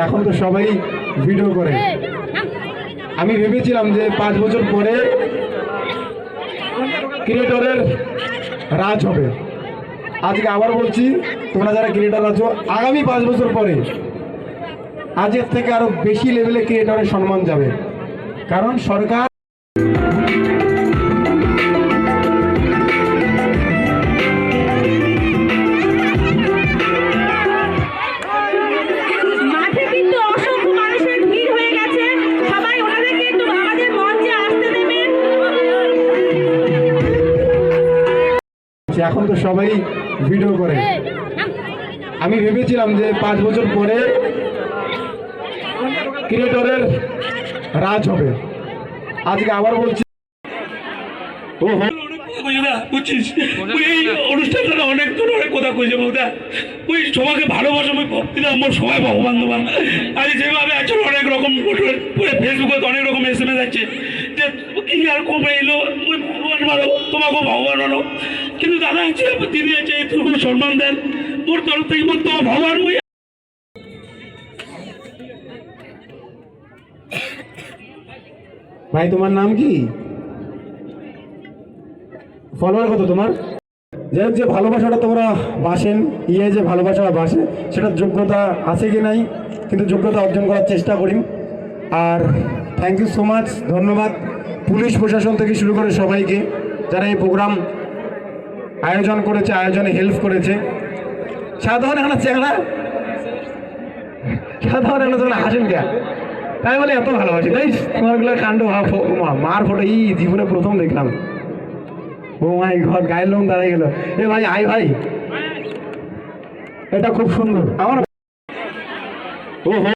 এখন তো সবাই ভিডিও করে। আমি ভেবেছিলাম যে 5 বছর পরে ক্রিয়েটরের রাজ হবে। আজকে আবার বলছি, তোমরা যারা ক্রিয়েটর আছো, আগামী 5 বছর পরে আজকের থেকে আরো বেশি লেভেলে ক্রিয়েটরের সম্মান যাবে। কারণ সরকার এখন তো সবাই ভিডিও করে। আমি ভেবেছিলাম যে 5 বছর পরে ক্রিয়েটরের রাজ হবে। আজকে আবার বলছি, বুঝছিস এই অনুষ্ঠানটা অনেক কথা কইছে বৌদা, ওই সবাইকে ভালোবাসা আমি ভাবছিলাম আমার সবাই ভগবান তোমার। আজ যেভাবে আছে অনেক রকম ফেসবুকে অনেক রকম SMS আছে যে কি আর কমে এলো, ওই ভগবান ভালো, তোমাকেও ভগবান ভালো। কিন্তু দাদা আছে, দিদি আছে, একটু সম্মান দেন ওর তরফ থেকে, তোমার ভগবান। ভাই তোমার নাম কি? ফলোয়ার কত তোমার? যাই হোক, যে ভালোবাসাটা তোমরা বাসেন, যে ভালোবাসা বাসে, সেটার যোগ্যতা আছে কি নাই, কিন্তু যোগ্যতা অর্জন করার চেষ্টা করি। আর থ্যাংক ইউ সো মাচ, ধন্যবাদ পুলিশ প্রশাসন থেকে শুরু করে সবাইকে যারা এই প্রোগ্রাম আয়োজন করেছে, আয়োজনে হেল্প করেছে। সাধারণ একটা চেহারা, সাধারণ একটা তোমরা হাসেন কে? তাই বলে এত ভালোবাসি তাই তোমারগুলো কাণ্ড মার ফটো এই জীবনে প্রথম দেখলাম। ও মাই গড, গায়ের লোম দাঁড়াই গেল। এ ভাই আই ভাই, এটা খুব সুন্দর। আমার